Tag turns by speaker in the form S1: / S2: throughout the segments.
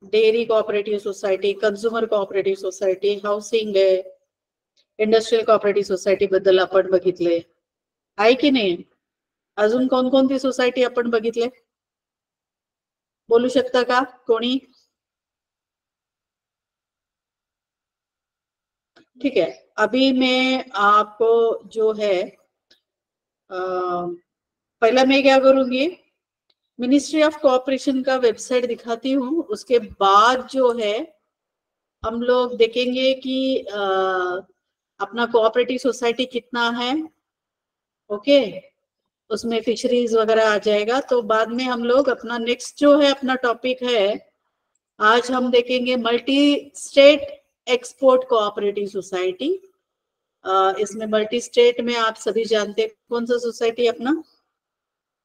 S1: Dairy cooperative society, consumer cooperative society, housing आहे, industrial cooperative society बद्दल आपण बघितले आहे की नाही. अजून कोणकोणती सोसायटी आपण बघितले बोलू शकता का कोणी? ठीक है, अभी मैं आपको जो है पहला मैं क्या करूंगी, मिनिस्ट्री ऑफ कोऑपरेशन का वेबसाइट दिखाती हूँ. उसके बाद जो है हम लोग देखेंगे कि अपना कोऑपरेटिव सोसाइटी कितना है. ओके, उसमें फिशरीज वगैरह आ जाएगा. तो बाद में हम लोग अपना नेक्स्ट जो है अपना टॉपिक है, आज हम देखेंगे multi state export cooperative society. इसमें मल्टी स्टेट में आप सभी जानते हैं कौन सा सोसाइटी अपना,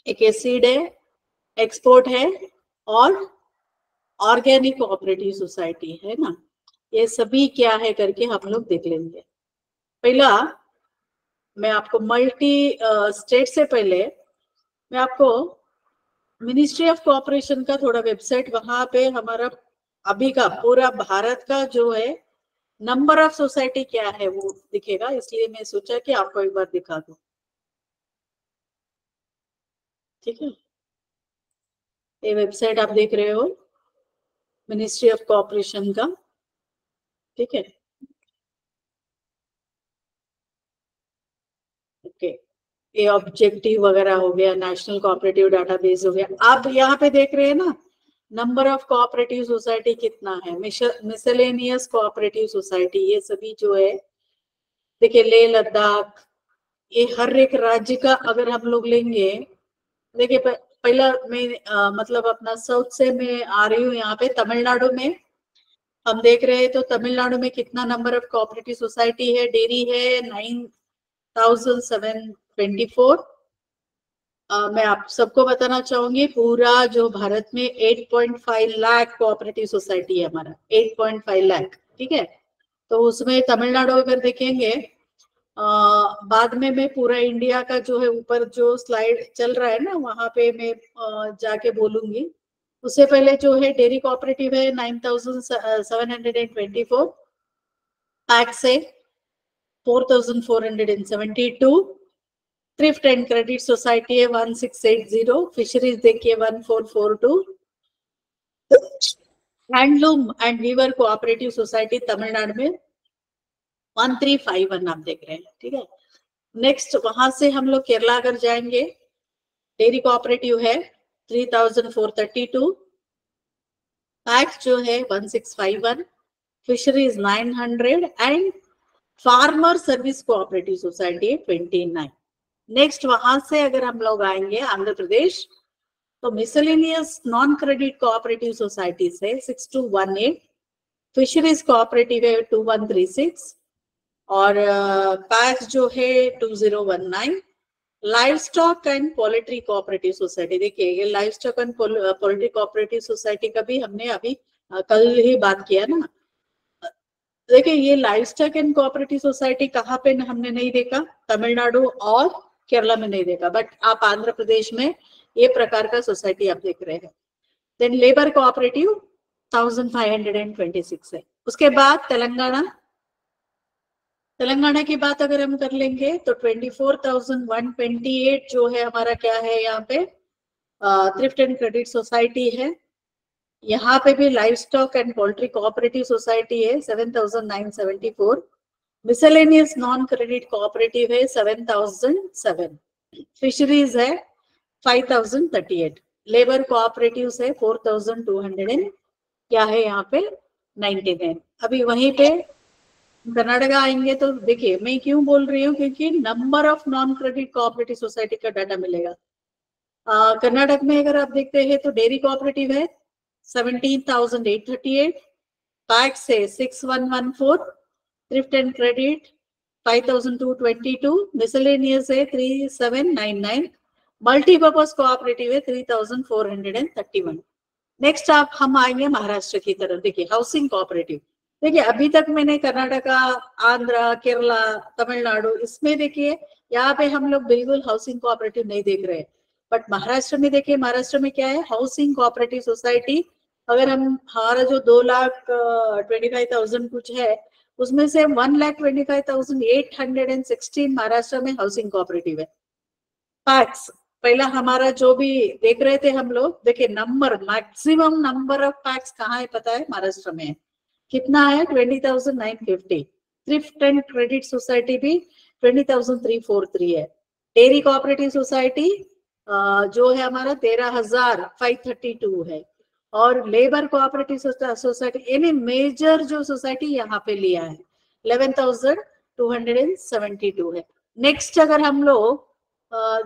S1: एक एसिड है, एक्सपोर्ट है और ऑर्गेनिक कोऑपरेटिव सोसाइटी है ना. ये सभी क्या है करके हम लोग देख लेंगे. पहला मैं आपको मल्टी स्टेट से पहले मैं आपको मिनिस्ट्री ऑफ कोऑपरेशन का थोड़ा वेबसाइट, वहां पे हमारा अभी का पूरा भारत का जो है नंबर ऑफ सोसाइटी क्या है वो दिखेगा, इसलिए मैं सोचा कि आपको एक बार दिखा दूं. ठीक है, ये वेबसाइट आप देख रहे हो मिनिस्ट्री ऑफ कोऑपरेशन का. ठीक है, ओके. ये ऑब्जेक्टिव वगैरह हो गया, नेशनल कोऑपरेटिव डाटाबेस हो गया. आप यहाँ पे देख रहे हैं ना, नंबर ऑफ कोऑपरेटिव सोसाइटी कितना है, मिसलेनियस कोऑपरेटिव सोसाइटी, ये सभी जो है देखिए. लेह लद्दाख, ये हर एक राज्य का अगर हम लोग लेंगे, देखिए पहला मैं मतलब अपना साउथ से मैं आ रही हूँ यहाँ पे तमिलनाडु में हम देख रहे हैं. तो तमिलनाडु में कितना नंबर ऑफ कोऑपरेटिव सोसाइटी है, डेयरी है 9,724. मैं आप सबको बताना चाहूंगी पूरा जो भारत में 8.5 लाख कोऑपरेटिव सोसाइटी है हमारा, 8.5 लाख. ठीक है, तो उसमें तमिलनाडु अगर देखेंगे, बाद में मैं पूरा इंडिया का जो है ऊपर जो स्लाइड चल रहा है ना वहां पे मैं जाके बोलूंगी. उससे पहले जो है डेयरी कोऑपरेटिव है 9,724, पैक्स है 4,472, थ्रिफ्ट एंड क्रेडिट सोसाइटी है 1680, फिशरीज देखिए 1442, handloom and weaver cooperative society Tamil Nadu में 1351 आप देख रहे हैं. ठीक है, नेक्स्ट वहां से हम लोग केरला अगर जाएंगे, डेयरी कोऑपरेटिव है 3,432, पैक्स जो है 1651, fisheries 900 and farmer service cooperative society 29. Next वहां से अगर हम लोग आएंगे आंध्र प्रदेश, तो miscellaneous non credit cooperative society से 6218, फिशरीज कोऑपरेटिव है 2136 और पैक्स जो है 2019, live stock and poultry cooperative society. देखिए ये live stock and poultry cooperative society का भी हमने अभी कल ही बात किया ना. देखिए ये live stock and cooperative society कहाँ पे हमने नहीं देखा, तमिलनाडु और केरला में नहीं देखा, बट आप आंध्र प्रदेश में ये प्रकार का सोसाइटी आप देख रहे हैं. देन लेबर कोऑपरेटिव 1526 है. उसके बाद तेलंगाना की बात अगर हम कर लेंगे तो 24,128 जो है हमारा क्या है यहाँ पे, थ्रिफ्ट एंड क्रेडिट सोसाइटी है. यहाँ पे भी live stock and poultry cooperative society है 7,974, मिसलेनियस नॉन क्रेडिट कोऑपरेटिव है 7,007, फिशरीज है 5,038, लेबर कोऑपरेटिव है 4,200 क्या है यहाँ पे 99. अभी वहीं पे कर्नाटका आएंगे तो देखिए मैं क्यों बोल रही हूँ, क्योंकि number of non credit cooperative society का डाटा मिलेगा. कर्नाटक में अगर आप देखते हैं तो डेयरी कोऑपरेटिव है 17,838, पैक्स है 6114, थ्रिफ्ट एंड क्रेडिट 5,222, मिसलेनियस है 3799, मल्टीपर्पज कोऑपरेटिव है 3,431. नेक्स्ट आप हम आएंगे महाराष्ट्र की तरफ. देखिए हाउसिंग कोऑपरेटिव, देखिए अभी तक मैंने कर्नाटका, आंध्र, केरला, तमिलनाडु, इसमें देखिए यहाँ पे हम लोग बिल्कुल हाउसिंग कोऑपरेटिव नहीं देख रहे, बट महाराष्ट्र में देखिए, महाराष्ट्र में क्या है, हाउसिंग कोऑपरेटिव सोसाइटी अगर हम हमारा जो 2,25,000 कुछ है, उसमें से 1,25,816 महाराष्ट्र में हाउसिंग कोऑपरेटिव है। पैक्स पहला हमारा जो भी देख रहे थे हम लोग, देखिए number, maximum number of PACS कहाँ है पता है? महाराष्ट्र में है। कितना है? 20,950। थ्रिफ्ट एंड क्रेडिट सोसाइटी भी 20,343 है। डेयरी कोऑपरेटिव सोसाइटी जो है हमारा 13,532 है। और लेबर कोऑपरेटिव सोसाइटी यानी मेजर जो सोसाइटी यहाँ पे लिया है 11,272 है। नेक्स्ट अगर हम लोग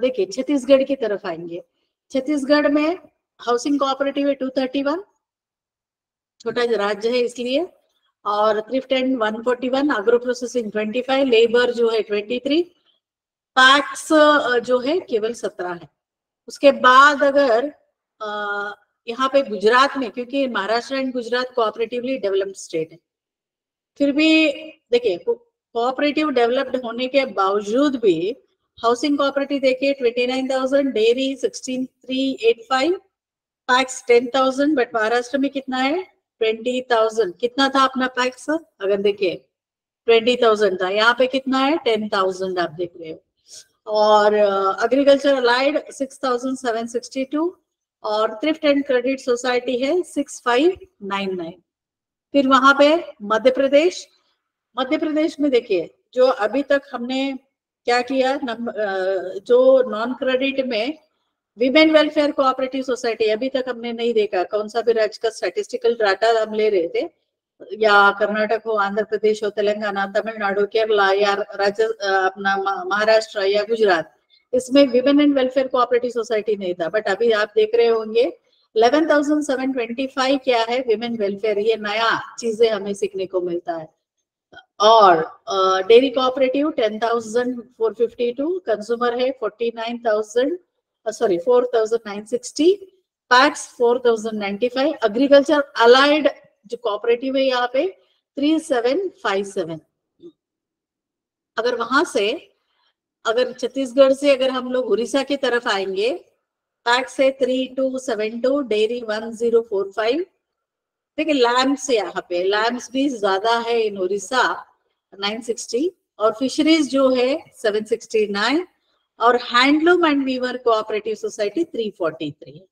S1: देखिए छत्तीसगढ़ की तरफ आएंगे, छत्तीसगढ़ में हाउसिंग कोऑपरेटिव है 231, छोटा राज्य है इसलिए, और thrift and 141, agro processing 25, labour जो है 23, पैक्स जो है केवल 17 है। उसके बाद अगर यहाँ पे गुजरात में, क्योंकि Maharashtra and Gujarat cooperatively developed state है, फिर भी देखिए कोऑपरेटिव डेवलप्ड होने के बावजूद भी हाउसिंग कोऑपरेटिव देखिए 29,000, डेयरी 16,385, पैक्स 10,000, बट महाराष्ट्र में कितना है? 20,000। कितना था अपना पैक्स? अगर देखिए 20,000 था, यहाँ पे कितना है? 10,000 आप देख रहे हो। और एग्रीकल्चर अलाइड 6,762 और थ्रिफ्ट एंड क्रेडिट सोसाइटी है 6,599। फिर वहां पे मध्य प्रदेश, मध्य प्रदेश में देखिए जो अभी तक हमने क्या किया, जो नॉन क्रेडिट में विमेन वेलफेयर कोऑपरेटिव सोसाइटी अभी तक हमने नहीं देखा। कौन सा भी राज्य का स्टैटिस्टिकल डाटा हम ले रहे थे, या कर्नाटक हो, आंध्र प्रदेश हो, तेलंगाना, तमिलनाडु, केरला या राज्य अपना महाराष्ट्र या गुजरात, इसमें women and welfare cooperative society नहीं था। बट अभी आप देख रहे होंगे 11,725 क्या है? Women welfare. ये नया चीजें हमें सीखने को मिलता है। और डेयरी कोऑपरेटिव 10,452, कंज्यूमर है 4,960, पैक्स 4,095, एग्रीकल्चर अलाइड जो कोऑपरेटिव है यहाँ पे 3,757। अगर वहां से, अगर छत्तीसगढ़ से अगर हम लोग उड़ीसा की तरफ आएंगे, पैक्स है 3,272, डेयरी 1,045। देखिए लैम्स, यहाँ पे लैम्स भी ज्यादा है इन उड़ीसा 960, और फिशरीज जो है 769, और handloom and weaver cooperative society 343 है।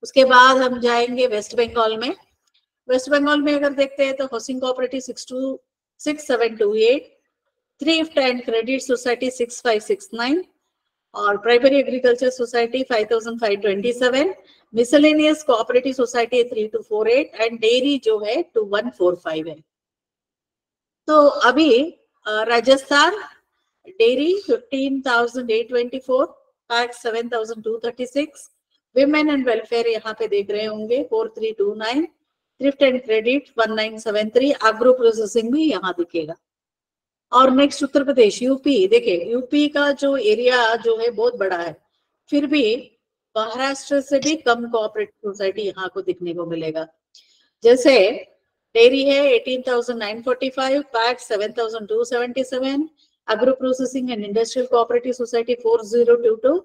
S1: उसके बाद हम जाएंगे वेस्ट बंगाल में। वेस्ट बंगाल में अगर देखते हैं तो housing cooperative 6,728, thrift and credit society 6,569, और primary agriculture society 5,527, miscellaneous cooperative society 3,248 and dairy जो है 2,145 है। तो अभी Rajasthan dairy 15,824, PACS 7,236, women and welfare यहाँ पे देख रहे होंगे 4,329, thrift and credit 1,973, agro processing भी यहाँ दिखेगा। और नेक्स्ट उत्तर प्रदेश, यूपी। देखिए यूपी का जो एरिया जो है बहुत बड़ा है, फिर भी महाराष्ट्र से भी कम कोऑपरेटिव सोसाइटी यहाँ को दिखने को मिलेगा। जैसे डेयरी है 18,945, PACS 7,277, agro processing and industrial cooperative society 4,022,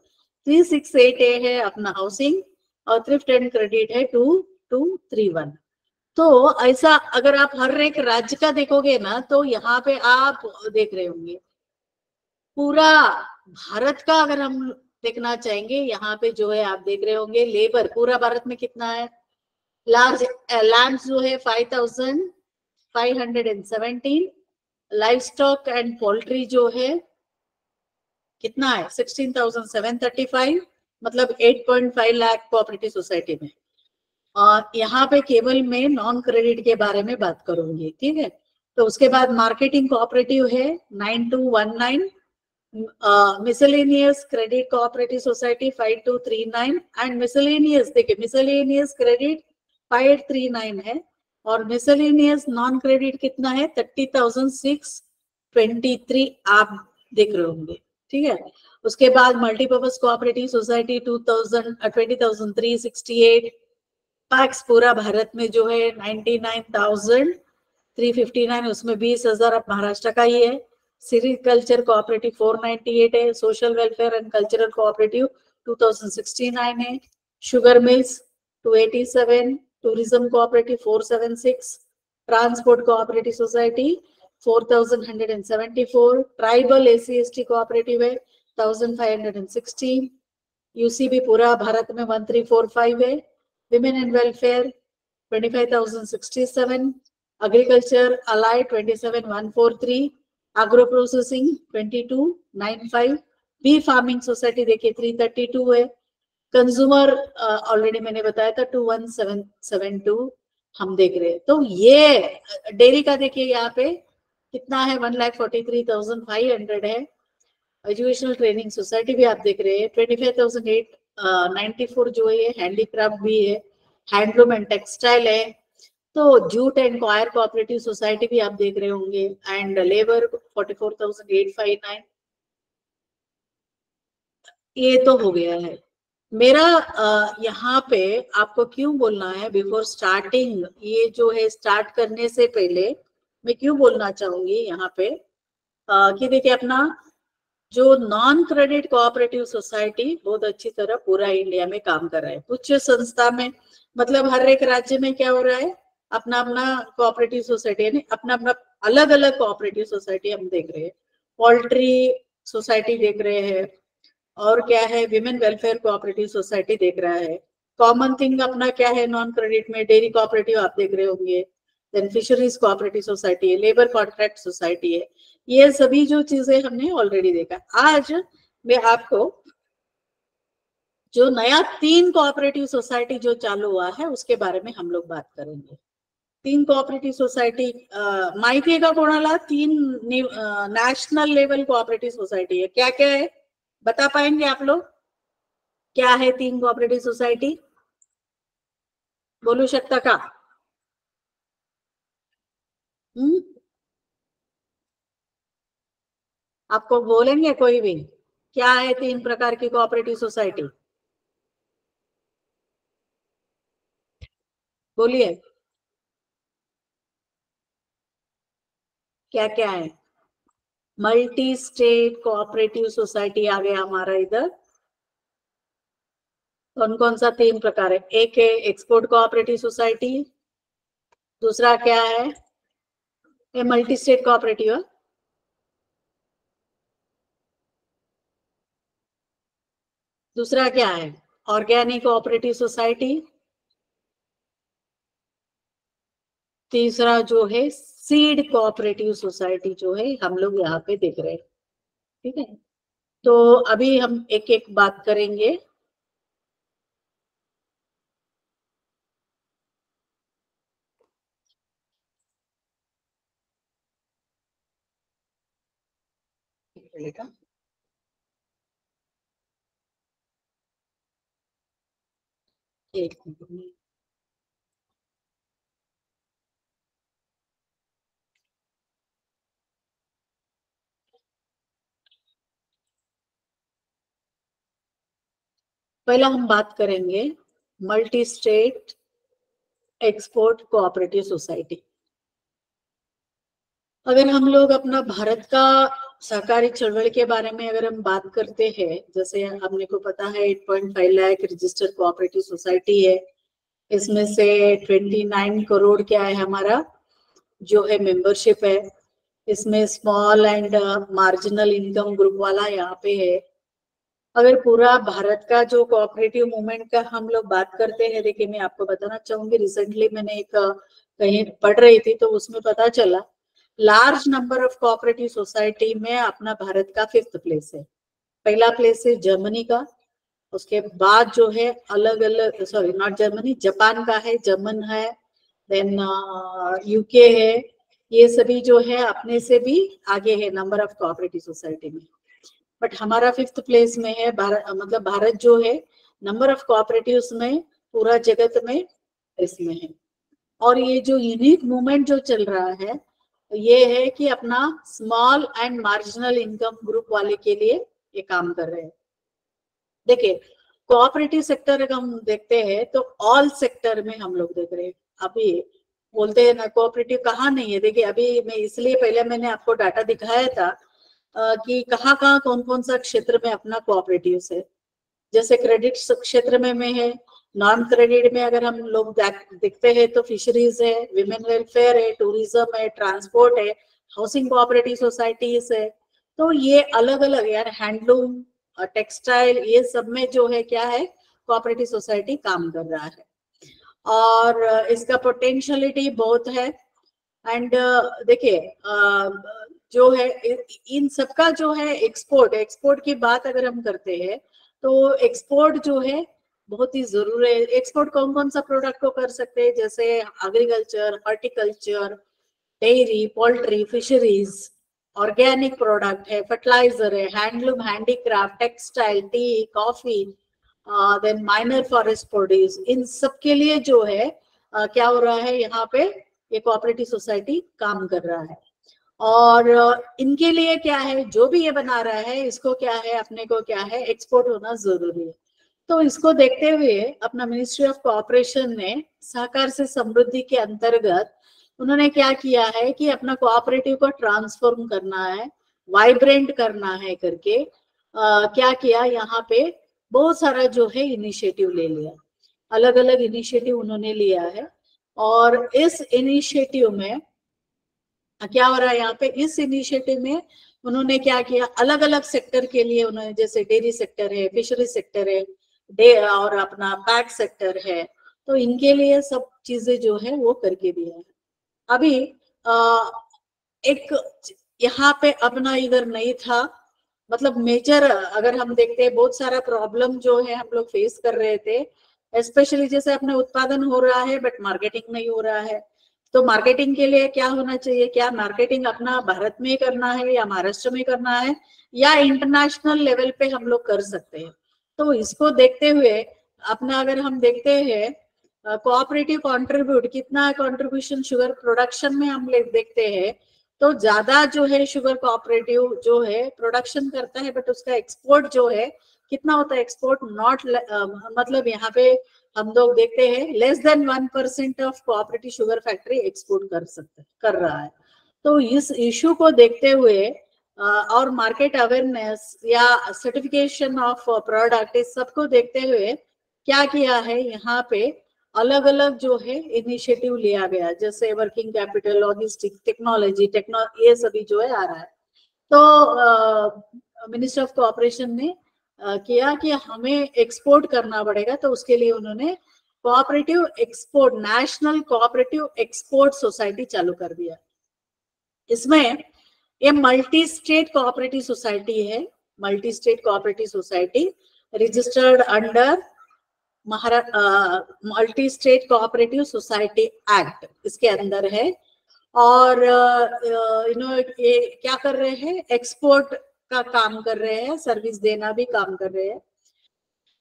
S1: 368 है अपना हाउसिंग, और थ्रिफ्ट एंड क्रेडिट है 2,231। तो ऐसा अगर आप हर एक राज्य का देखोगे ना, तो यहाँ पे आप देख रहे होंगे पूरा भारत का अगर हम देखना चाहेंगे, यहाँ पे जो है आप देख रहे होंगे लेबर पूरा भारत में कितना है। लार्ज लैंड्स जो है 5,517, लाइव स्टॉक एंड पोल्ट्री जो है कितना है 16,735, मतलब 8.5 लाख कोऑपरेटिव सोसाइटी में। और यहाँ पे केवल मैं नॉन क्रेडिट के बारे में बात करूंगी, ठीक है। तो उसके बाद मार्केटिंग कोऑपरेटिव है 9,219, miscellaneous credit cooperative society 5,239 and miscellaneous, देखिए मिसलेनियस क्रेडिट 5,839 है, और मिसलेनियस नॉन क्रेडिट कितना है 30,623 आप देख रहे होंगे, ठीक है। उसके बाद मल्टीपर्पज कोऑपरेटिव सोसाइटी 20,368, पैक्स पूरा भारत में जो है 99,359, उसमें 20,000 अब महाराष्ट्र का ही है। सेरिकल्चर कोऑपरेटिव 498 है, social welfare and cultural cooperative 2,069 है, sugar mills 287, tourism cooperative 476, transport cooperative society 4174, tribal SC/ST cooperative है 1516, UCB पूरा भारत में 1345 है, women and welfare 25,067, agriculture allied 27,143, agro processing 2295, bee farming society देखिए 332 है, कंज्यूमर ऑलरेडी मैंने बताया था 2172 हम देख रहे हैं। तो ये डेयरी का देखिए यहाँ पे कितना है 1,43,500 है। एजुकेशनल ट्रेनिंग सोसाइटी भी आप देख रहे हैं 25,894 जो है, हैंडीक्राफ्ट भी है, हैंडलूम एंड टेक्सटाइल है, तो jute and coir cooperative society भी आप देख रहे होंगे, एंड लेबर 44,859। ये तो हो गया है मेरा। यहाँ पे आपको क्यों बोलना है बिफोर स्टार्टिंग, ये जो है स्टार्ट करने से पहले मैं क्यों बोलना चाहूंगी यहाँ पे कि देखिए अपना जो नॉन क्रेडिट कोऑपरेटिव सोसाइटी बहुत अच्छी तरह पूरा इंडिया में काम कर रहा है। कुछ संस्था में मतलब हर एक राज्य में क्या हो रहा है, अपना अपना कोऑपरेटिव सोसाइटी यानी अपना अपना अलग अलग कोऑपरेटिव सोसाइटी हम देख रहे हैं। पोल्ट्री सोसाइटी देख रहे हैं, और क्या है विमेन वेलफेयर कोऑपरेटिव सोसाइटी देख रहा है। कॉमन थिंग अपना क्या है नॉन क्रेडिट में, डेयरी कोऑपरेटिव आप देख रहे होंगे, देन फिशरीज कोऑपरेटिव सोसाइटी है, लेबर कॉन्ट्रैक्ट सोसाइटी है। ये सभी जो चीजें हमने ऑलरेडी देखा। आज मैं आपको जो नया 3 कोऑपरेटिव सोसाइटी जो चालू हुआ है उसके बारे में हम लोग बात करेंगे। 3 कोऑपरेटिव सोसाइटी माहिती है का कोणाला? 3 नेशनल लेवल कोऑपरेटिव सोसाइटी है। क्या क्या है बता पाएंगे आप लोग? क्या है 3 कोऑपरेटिव सोसाइटी? बोलू शकता का? आपको बोलेंगे कोई भी? क्या है 3 प्रकार की कोऑपरेटिव सोसाइटी? बोलिए क्या क्या है? मल्टी स्टेट कोऑपरेटिव सोसाइटी आ गया हमारा इधर। कौन कौन सा 3 प्रकार है? एक है एक्सपोर्ट कोऑपरेटिव सोसाइटी, दूसरा क्या है ये मल्टी स्टेट कोऑपरेटिव, दूसरा क्या है ऑर्गेनिक कोऑपरेटिव सोसाइटी, तीसरा जो है सीड कोऑपरेटिव सोसाइटी जो है हम लोग यहाँ पे देख रहे हैं। ठीक है, तो अभी हम एक एक बात करेंगे। एक मिनट, पहला हम बात करेंगे multi state export cooperative society. अगर हम लोग अपना भारत का सहकारी चळवळ के बारे में अगर हम बात करते हैं, जैसे हमने को पता है 8.5 लाख रजिस्टर्ड कोऑपरेटिव सोसाइटी है, इसमें से 29 करोड़ क्या है हमारा जो है मेंबरशिप है, इसमें small and marginal income group वाला यहाँ पे है। अगर पूरा भारत का जो कोऑपरेटिव मूवमेंट का हम लोग बात करते हैं, देखिए मैं आपको बताना चाहूंगी, रिसेंटली मैंने एक कहीं पढ़ रही थी तो उसमें पता चला large number of cooperative society में अपना भारत का 5th प्लेस है। पहला प्लेस है जर्मनी का, उसके बाद जो है अलग अलग, सॉरी नॉट जर्मनी, जापान का है, जर्मन है, देन यूके है, ये सभी जो है अपने से भी आगे है नंबर ऑफ कोऑपरेटिव सोसाइटी में। बट हमारा 5th प्लेस में है भारत, मतलब भारत जो है नंबर ऑफ कोऑपरेटिव्स में पूरा जगत में इसमें है। और ये जो यूनिक मूवमेंट जो चल रहा है ये है कि अपना small and marginal income group वाले के लिए ये काम कर रहे हैं। देखिए कोऑपरेटिव सेक्टर अगर हम देखते हैं तो ऑल सेक्टर में हम लोग देख रहे हैं। अभी बोलते हैं ना कोऑपरेटिव कहाँ नहीं है, देखिए अभी मैं इसलिए पहले मैंने आपको डाटा दिखाया था कि कहाँ कहाँ कौन कौन सा क्षेत्र में अपना कोऑपरेटिव है। जैसे क्रेडिट क्षेत्र में है, नॉन क्रेडिट में अगर हम लोग देखते हैं तो फिशरीज है, विमेन वेलफेयर है, टूरिज्म है, ट्रांसपोर्ट है, हाउसिंग कोऑपरेटिव सोसाइटीज है। तो ये अलग अलग यार, हैंडलूम, टेक्सटाइल, ये सब में जो है क्या है, कोऑपरेटिव सोसाइटी काम कर रहा है और इसका पोटेंशियलिटी बहुत है। एंड देखिए जो है इन सबका जो है एक्सपोर्ट की बात अगर हम करते हैं तो एक्सपोर्ट जो है बहुत ही जरूरी है। एक्सपोर्ट कौन कौन सा प्रोडक्ट को कर सकते हैं, जैसे agriculture, horticulture, dairy, poultry, fisheries, organic product है, फर्टिलाइजर है, handloom, handicraft, textile, tea, coffee, then minor forest produce, इन सब के लिए जो है क्या हो रहा है यहाँ पे, ये कोऑपरेटिव सोसाइटी काम कर रहा है। और इनके लिए क्या है, जो भी ये बना रहा है इसको क्या है, अपने को क्या है, एक्सपोर्ट होना जरूरी है। तो इसको देखते हुए अपना मिनिस्ट्री ऑफ कोऑपरेशन ने सहकार से समृद्धि के अंतर्गत उन्होंने क्या किया है कि अपना कोऑपरेटिव को ट्रांसफॉर्म करना है, वाइब्रेंट करना है करके क्या किया, यहाँ पे बहुत सारा जो है इनिशिएटिव ले लिया, अलग अलग इनिशिएटिव उन्होंने लिया है। और इस इनिशिएटिव में क्या हो रहा है, यहाँ पे इस इनिशिएटिव में उन्होंने क्या किया, अलग अलग सेक्टर के लिए उन्होंने, जैसे डेयरी सेक्टर है, फिशरी सेक्टर है, और अपना पैक सेक्टर है, तो इनके लिए सब चीजें जो है वो करके दिया है। अभी एक यहाँ पे अपना इधर नहीं था, मतलब मेजर अगर हम देखते हैं बहुत सारा प्रॉब्लम जो है हम लोग फेस कर रहे थे, स्पेशली जैसे अपने उत्पादन हो रहा है बट मार्केटिंग नहीं हो रहा है। तो मार्केटिंग के लिए क्या होना चाहिए, क्या मार्केटिंग अपना भारत में करना है या महाराष्ट्र में करना है या इंटरनेशनल लेवल पे हम लोग कर सकते हैं। तो इसको देखते हुए अपना अगर हम देखते हैं कोऑपरेटिव कंट्रीब्यूट कितना कंट्रीब्यूशन शुगर प्रोडक्शन में हम लोग देखते हैं, तो ज्यादा जो है शुगर कोऑपरेटिव जो है प्रोडक्शन करता है, बट उसका एक्सपोर्ट जो है कितना होता है, एक्सपोर्ट नॉट मतलब यहाँ पे हम लोग देखते हैं less than 1% of cooperative sugar factory export कर रहा है। तो इस इशू को देखते हुए और मार्केट अवेयरनेस या सर्टिफिकेशन ऑफ प्रोडक्ट, इस सबको देखते हुए क्या किया है, यहाँ पे अलग अलग जो है इनिशिएटिव लिया गया, जैसे वर्किंग कैपिटल, लॉजिस्टिक, टेक्नोलॉजी, ये सभी जो है आ रहा है। तो मिनिस्टर ऑफ कोऑपरेशन ने किया कि हमें एक्सपोर्ट करना पड़ेगा, तो उसके लिए उन्होंने cooperative export, national cooperative export society चालू कर दिया। इसमें ये मल्टी स्टेट कोऑपरेटिव सोसाइटी है, multi state cooperative society registered under multi state cooperative society act, इसके अंदर है। और ये क्या कर रहे हैं, एक्सपोर्ट का काम कर रहे हैं, सर्विस देना भी काम कर रहे हैं।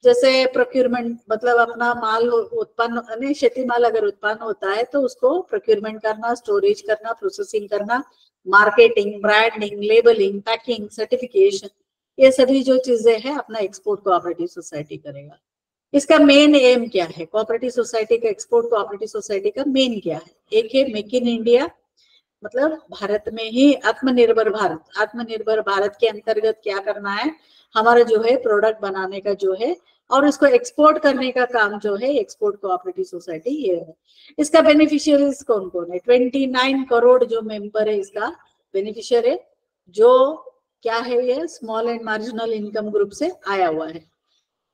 S1: जैसे प्रोक्यूरमेंट, मतलब अपना माल उत्पन्न, शेती माल अगर उत्पन्न होता है तो उसको प्रोक्यूरमेंट करना, स्टोरेज करना, प्रोसेसिंग करना, marketing, branding, labelling, packing, certification, ये सभी जो चीजें हैं अपना एक्सपोर्ट कोऑपरेटिव सोसाइटी करेगा। इसका मेन एम क्या है, कोऑपरेटिव सोसाइटी का, एक्सपोर्ट कोऑपरेटिव सोसाइटी का मेन क्या है, एक है मेक इन इंडिया, मतलब भारत में ही आत्मनिर्भर भारत, आत्मनिर्भर भारत के अंतर्गत क्या करना है, हमारा जो है प्रोडक्ट बनाने का जो है और उसको एक्सपोर्ट करने का काम जो है एक्सपोर्ट कोऑपरेटिव सोसाइटी ये है। इसका बेनिफिशियरीज कौन कौन है, 29 करोड़ जो मेंबर है इसका बेनिफिशियर है, जो क्या है, ये small and marginal income group से आया हुआ है।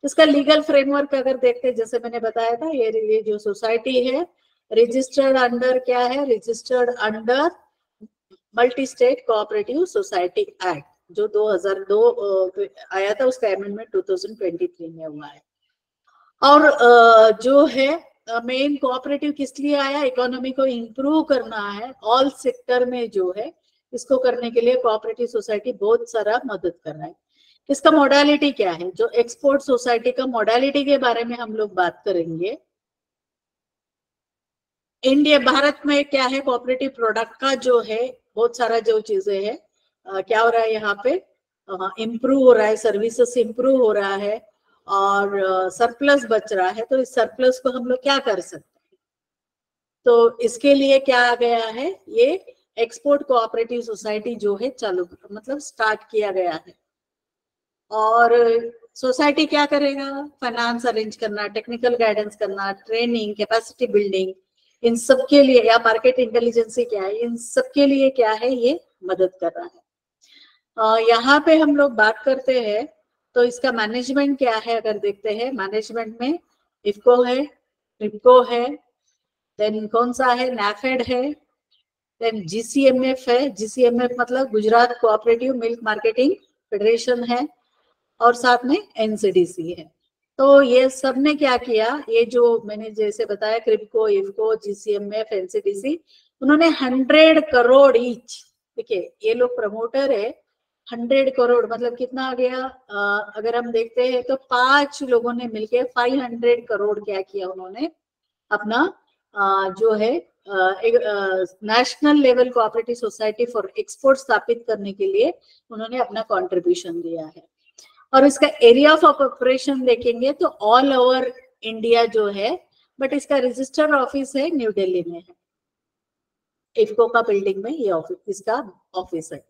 S1: इसका लीगल फ्रेमवर्क अगर देखते हैं, जैसे मैंने बताया था, ये जो सोसाइटी है रजिस्टर्ड अंडर क्या है, registered under multi state cooperative society act, जो 2002 आया था, उसका अमेंडमेंट 2023 में हुआ है। और जो है मेन कोऑपरेटिव किस लिए आया, इकोनॉमी को इंप्रूव करना है ऑल सेक्टर में जो है, इसको करने के लिए कोऑपरेटिव सोसाइटी बहुत सारा मदद कर रहा है। इसका मोडालिटी क्या है, जो एक्सपोर्ट सोसाइटी का मोडालिटी के बारे में हम लोग बात करेंगे। इंडिया, भारत में क्या है, कोऑपरेटिव प्रोडक्ट का जो है बहुत सारा जो चीजें है, क्या हो रहा है यहाँ पे, इम्प्रूव हो रहा है, सर्विसेस इम्प्रूव हो रहा है और सरप्लस बच रहा है। तो इस सरप्लस को हम लोग क्या कर सकते हैं, तो इसके लिए क्या आ गया है, ये एक्सपोर्ट कोऑपरेटिव सोसाइटी जो है चालू, मतलब स्टार्ट किया गया है। और सोसाइटी क्या करेगा? फाइनेंस अरेंज करना, टेक्निकल गाइडेंस करना, ट्रेनिंग, कैपेसिटी बिल्डिंग, इन सब के लिए, या मार्केट इंटेलिजेंस क्या है, इन सब के लिए क्या है, ये मदद कर रहा है। यहाँ पे हम लोग बात करते हैं तो इसका मैनेजमेंट क्या है, अगर देखते हैं मैनेजमेंट में इफको है, ट्रिपको है, देन कौन सा है, नैफेड है, देन जीसीएमएफ है। जीसीएमएफ मतलब Gujarat cooperative milk marketing federation है, और साथ में एनसीडीसी है। तो ये सब ने क्या किया, ये जो मैंने जैसे बताया क्रिप्को, इफको, जीसीएमएफ, एनसीडीसी, उन्होंने 100 करोड़ ईच, देखिए ये लोग प्रमोटर है, 100 करोड़ मतलब कितना आ गया, अगर हम देखते हैं तो 5 लोगों ने मिलके 500 करोड़ क्या किया, उन्होंने अपना जो है एक national level cooperative society for export स्थापित करने के लिए उन्होंने अपना कंट्रीब्यूशन दिया है। और इसका एरिया ऑफ ऑपरेशन देखेंगे तो ऑल ओवर इंडिया जो है, बट इसका रजिस्टर ऑफिस है न्यू दिल्ली में है, इफको का बिल्डिंग में ये ऑफिस, इसका ऑफिस है।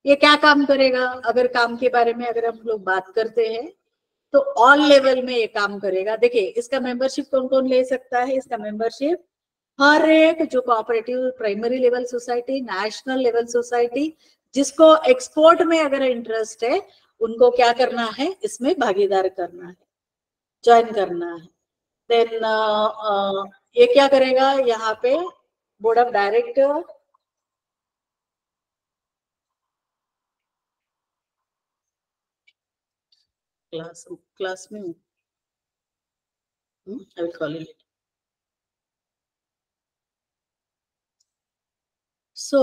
S1: ये क्या काम करेगा, अगर काम के बारे में अगर हम लोग बात करते हैं तो ऑल लेवल में ये काम करेगा। देखिए इसका मेंबरशिप कौन कौन ले सकता है, इसका मेंबरशिप हर एक जो cooperative primary level society, national level society, जिसको एक्सपोर्ट में अगर इंटरेस्ट है, उनको क्या करना है, इसमें भागीदार करना है, ज्वाइन करना है। देन ये क्या करेगा, यहाँ पे बोर्ड ऑफ डायरेक्टर, क्लास में हूँ, I will call it. So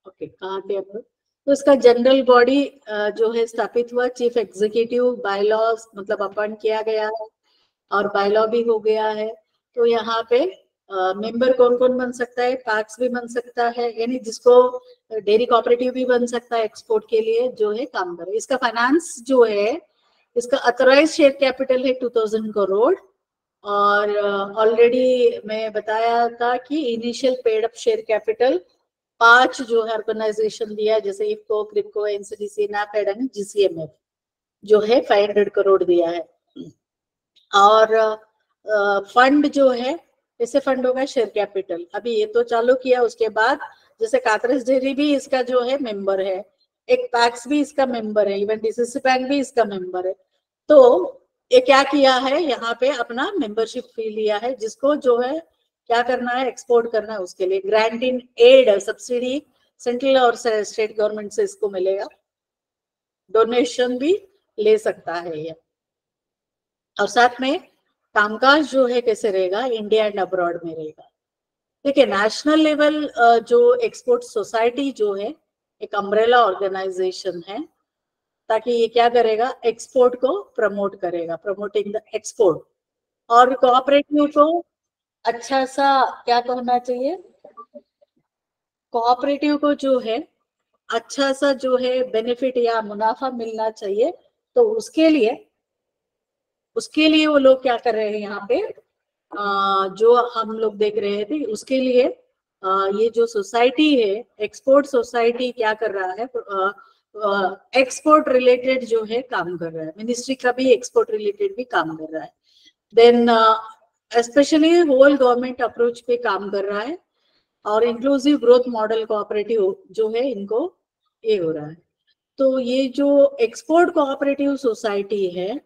S1: okay, कहाँ थे हम लोग? तो इसका जनरल बॉडी जो है स्थापित हुआ, चीफ एग्जीक्यूटिव, बायलॉज मतलब अपॉइंट किया गया है, और बायलॉ भी हो गया है। तो यहाँ पे मेंबर कौन कौन बन सकता है, पैक्स भी बन सकता है, यानी जिसको डेयरी कोऑपरेटिव भी बन सकता है एक्सपोर्ट के लिए जो है काम करे। इसका फाइनेंस जो है, इसका अथोराइज शेयर कैपिटल है 2000 करोड़, और ऑलरेडी मैं बताया था कि initial paid up share capital 5 जो है ऑर्गेनाइजेशन दिया, जैसे इफको, क्रिप्को, एनसीडीसी, नैफेड एंड जीसीएमएफ, जो है 500 करोड़ दिया है। और फंड जो है, जैसे फंड होगा शेयर कैपिटल, अभी ये तो चालू किया, उसके बाद जैसे कातरस डेयरी भी इसका जो है मेंबर है, एक पैक्स भी इसका मेंबर है, इवन डीसीसी बैंक भी इसका मेंबर है। तो ये क्या किया है, यहाँ पे अपना मेंबरशिप फी लिया है, जिसको जो है क्या करना है, एक्सपोर्ट करना है, उसके लिए grant in aid subsidy central और स्टेट गवर्नमेंट से इसको मिलेगा, डोनेशन भी ले सकता है ये। और साथ में कामकाज जो है कैसे रहेगा, इंडिया एंड अब्रॉड में रहेगा। देखिए नेशनल लेवल जो एक्सपोर्ट सोसाइटी जो है, एक अम्ब्रेला ऑर्गेनाइजेशन है, ताकि ये क्या करेगा, एक्सपोर्ट को प्रमोट करेगा, प्रमोटिंग द एक्सपोर्ट। और कोऑपरेटिव को अच्छा सा क्या कहना चाहिए, कोऑपरेटिव को जो है अच्छा सा जो है बेनिफिट या मुनाफा मिलना चाहिए। तो उसके लिए वो लोग क्या कर रहे हैं, यहाँ पे जो हम लोग देख रहे थे, उसके लिए ये जो सोसाइटी है, एक्सपोर्ट सोसाइटी क्या कर रहा है, एक्सपोर्ट रिलेटेड जो है काम कर रहा है, मिनिस्ट्री का भी एक्सपोर्ट रिलेटेड भी काम कर रहा है। Then specially whole government approach पे काम कर रहा है, और इंक्लूसिव ग्रोथ मॉडल कोऑपरेटिव जो है, इनको ये हो रहा है। तो ये जो एक्सपोर्ट कोऑपरेटिव सोसाइटी है,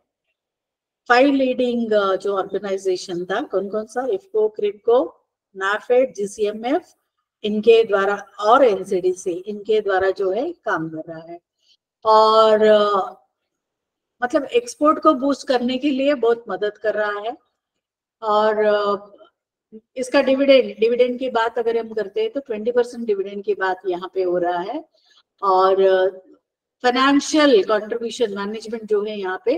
S1: 5 लीडिंग जो ऑर्गेनाइजेशन था, कौन कौन सा, इफको, क्रिप्को, नाफेड, जीसीएमएफ, इनके द्वारा, और एनसीडीसी, इनके द्वारा जो है काम कर रहा है। और मतलब एक्सपोर्ट को बूस्ट करने के लिए बहुत मदद कर रहा है। और इसका डिविडेंड की बात अगर हम करते हैं तो 20% डिविडेंड की बात यहाँ पे हो रहा है। और फाइनेंशियल कंट्रीब्यूशन मैनेजमेंट जो है यहाँ पे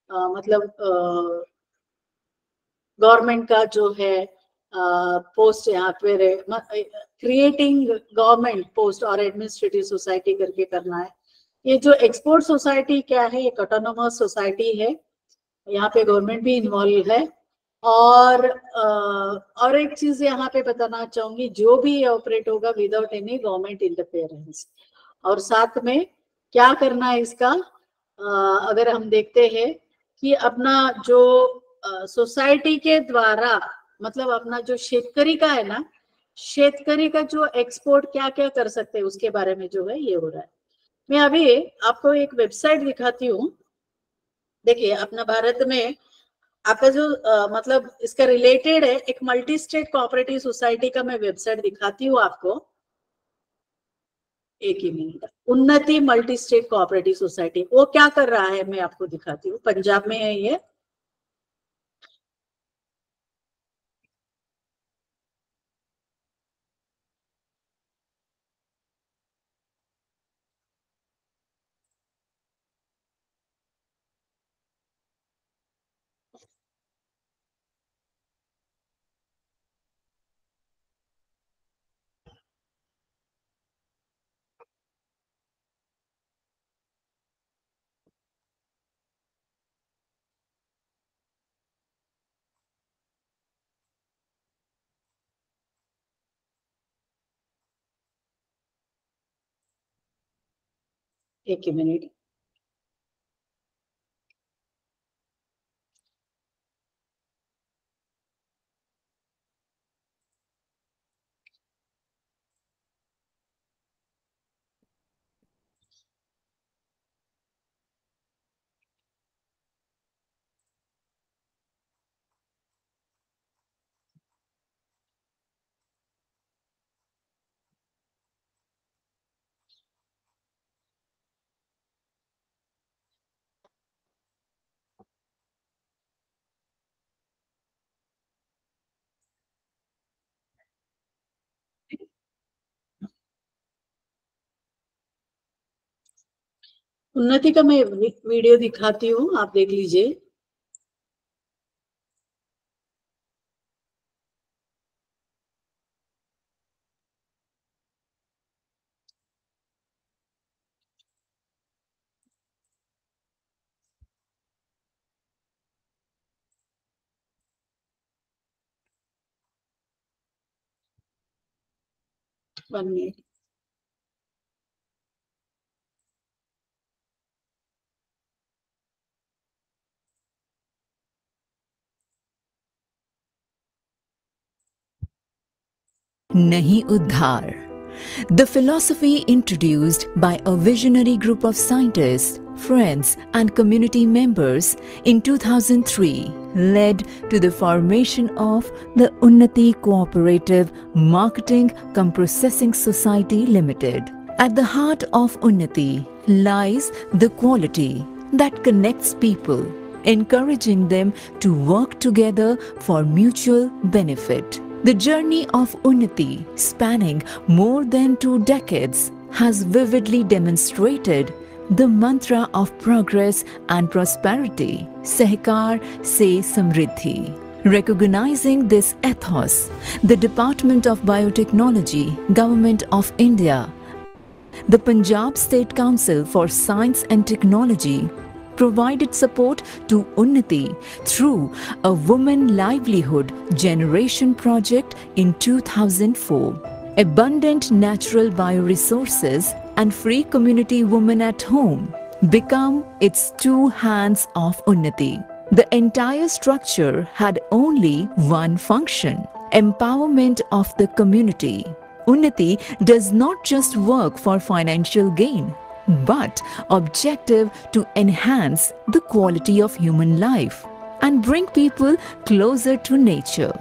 S1: मतलब गवर्नमेंट का जो है पोस्ट यहाँ पे क्रिएटिंग गवर्नमेंट पोस्ट और एडमिनिस्ट्रेटिव सोसाइटी करके करना है। ये जो एक्सपोर्ट सोसाइटी क्या है, एक ऑटोनोमस सोसाइटी है, यहाँ पे गवर्नमेंट भी इन्वॉल्व है। और एक चीज यहाँ पे बताना चाहूंगी, जो भी ऑपरेट होगा विदाउट एनी गवर्नमेंट इंटरफेरेंस, और साथ में क्या करना है इसका, अगर हम देखते हैं कि अपना जो सोसाइटी के द्वारा, मतलब अपना जो शेतकरी का है ना, शेतकरी का जो एक्सपोर्ट क्या क्या कर सकते हैं उसके बारे में जो है ये हो रहा है। मैं अभी आपको एक वेबसाइट दिखाती हूँ। देखिए अपना भारत में आपका जो मतलब इसका रिलेटेड है, एक मल्टी स्टेट कोऑपरेटिव सोसाइटी का मैं वेबसाइट दिखाती हूँ आपको, एक ही मिनट। उन्नति मल्टी स्टेट कोऑपरेटिव सोसाइटी वो क्या कर रहा है मैं आपको दिखाती हूँ, पंजाब में है ये। एक ही मिनट। उन्नति का मैं वीडियो दिखाती हूँ, आप देख लीजिए। One minute.
S2: नहीं उद्धार. The philosophy introduced by a visionary group of scientists, friends and community members in 2003 led to the formation of the Unnati Cooperative Marketing cum Processing Society Limited. At the heart of Unnati lies the quality that connects people, encouraging them to work together for mutual benefit. The journey of Unnati, spanning more than 2 decades, has vividly demonstrated the mantra of progress and prosperity, Sehkar Se Samriddhi. Recognizing this ethos, the Department of Biotechnology, Government of India, the Punjab State Council for Science and Technology provided support to Unnati through a Women Livelihood Generation project in 2004. Abundant natural bioresources and free community women at home become its two hands of Unnati. The entire structure had only one function: empowerment of the community. Unnati does not just work for financial gain, but objective to enhance the quality of human life and bring people closer to nature.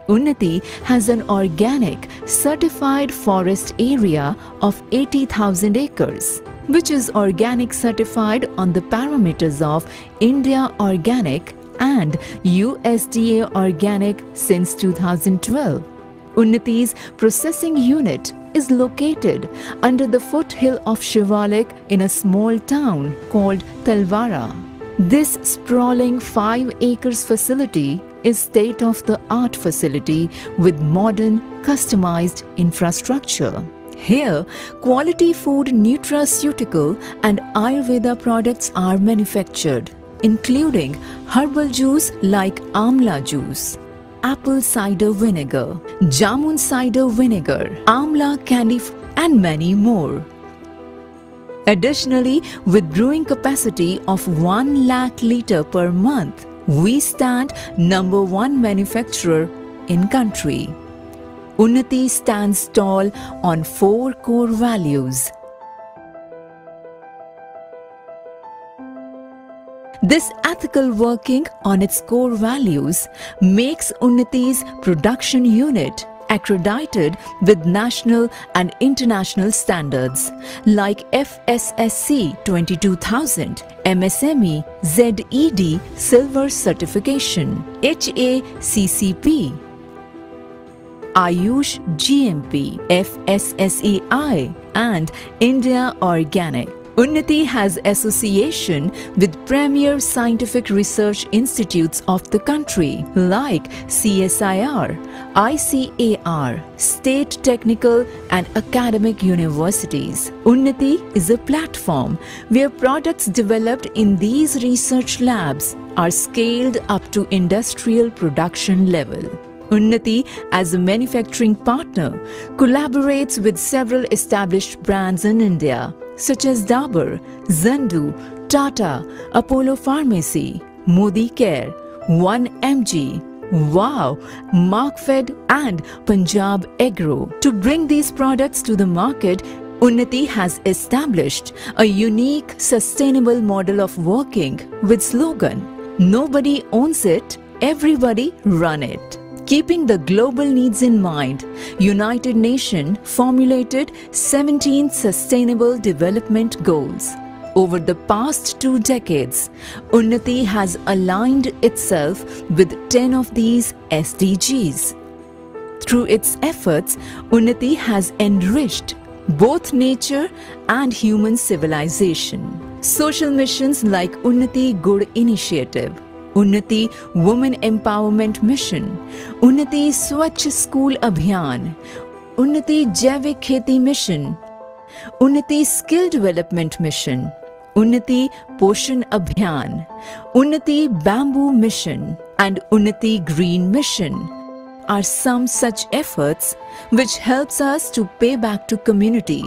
S2: Unnati has an organic certified forest area of 80,000 acres, which is organic certified on the parameters of India Organic and USDA Organic since 2012. Unnati's processing unit is located under the foothill of Shivalik in a small town called Talwara. This sprawling 5 acres facility is state-of-the-art facility with modern, customized infrastructure. Here, quality food, nutraceutical and Ayurveda products are manufactured, including herbal juice like Amla juice, apple cider vinegar, jamun cider vinegar, amla candy and many more. Additionally, with brewing capacity of 1 lakh liter per month, we stand number 1 manufacturer in country. Unnati stands tall on 4 core values. This ethical working on its core values makes Unnati's production unit accredited with national and international standards like FSSC 22000, MSME ZED Silver Certification, HACCP, Ayush GMP, FSSAI and India Organic. Unnati has association with premier scientific research institutes of the country like CSIR, ICAR, state technical and academic universities. Unnati is a platform where products developed in these research labs are scaled up to industrial production level. Unnati, as a manufacturing partner, collaborates with several established brands in India such as Dabur, Zandu, Tata, Apollo Pharmacy, Modi Care, 1MG, Wow, Markfed and Punjab Agro. To bring these products to the market, Unnati has established a unique, sustainable model of working with slogan, "Nobody owns it, everybody run it." Keeping the global needs in mind, United Nations formulated 17 Sustainable Development Goals. Over the past 2 decades, Unnati has aligned itself with 10 of these SDGs. Through its efforts, Unnati has enriched both nature and human civilization. Social missions like Unnati Good Initiative, Unnati Women Empowerment Mission, Unnati Swachh School Abhiyan, Unnati Jaivik Kheti Mission, Unnati Skill Development Mission, Unnati Poshan Abhiyan, Unnati Bamboo Mission and Unnati Green Mission are some such efforts which helps us to pay back to community.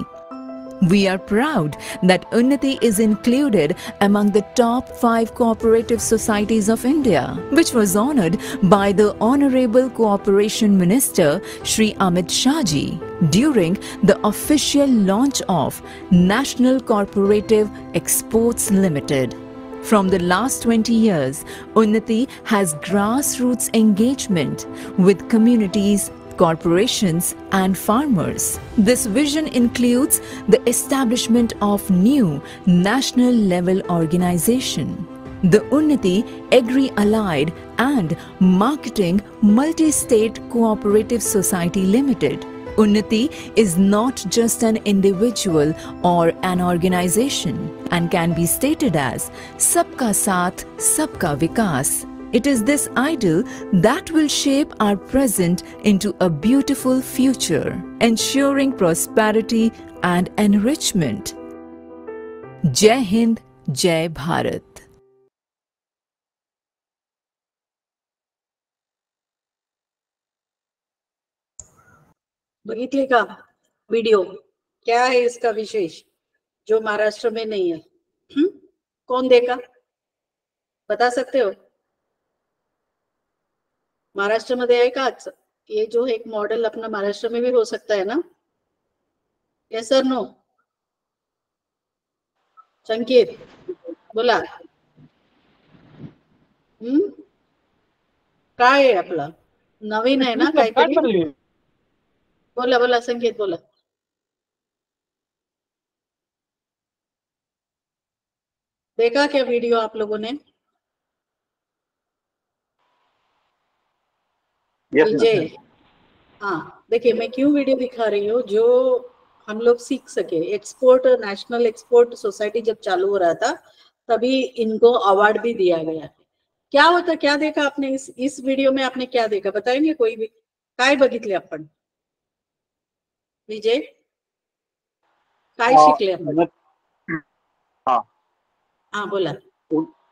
S2: We are proud that Unnati is included among the top 5 cooperative societies of India, which was honored by the Honorable Cooperation Minister Shri Amit Shah Ji during the official launch of National Cooperative Exports Limited. From the last 20 years, Unnati has grassroots engagement with communities, corporations and farmers. This vision includes the establishment of new national level organization, the Unnati Agri-Allied and Marketing Multi-State Cooperative Society Limited. Unnati is not just an individual or an organization and can be stated as Sabka Saath, Sabka Vikas. It is this ideal that will shape our present into a beautiful future, ensuring prosperity and enrichment. Jai Hind, Jai Bharat.
S1: बघितले का video? क्या है इसका विशेष जो महाराष्ट्र में नहीं है? कौन देखा, बता सकते हो? महाराष्ट्र मध्ये आहे का आज? ये जो एक मॉडेल अपना महाराष्ट्र में भी हो सकता है ना? यस और नो? संकेत बोला. काय आहे आपलं नवीन आहे ना काहीतरी? बोला बोला संकेत बोला. देखा क्या वीडियो आप लोगों ने? विजय, हाँ देखिए मैं क्यों वीडियो दिखा रही हूँ, जो हम लोग सीख सके. एक्सपोर्ट, नेशनल एक्सपोर्ट सोसाइटी जब चालू हो रहा था तभी इनको अवार्ड भी दिया गया. क्या होता, क्या देखा आपने इस वीडियो में? आपने क्या देखा बताएंगे कोई भी? काय बघितले आपण? विजय काय शिकले आपण? हा बोला.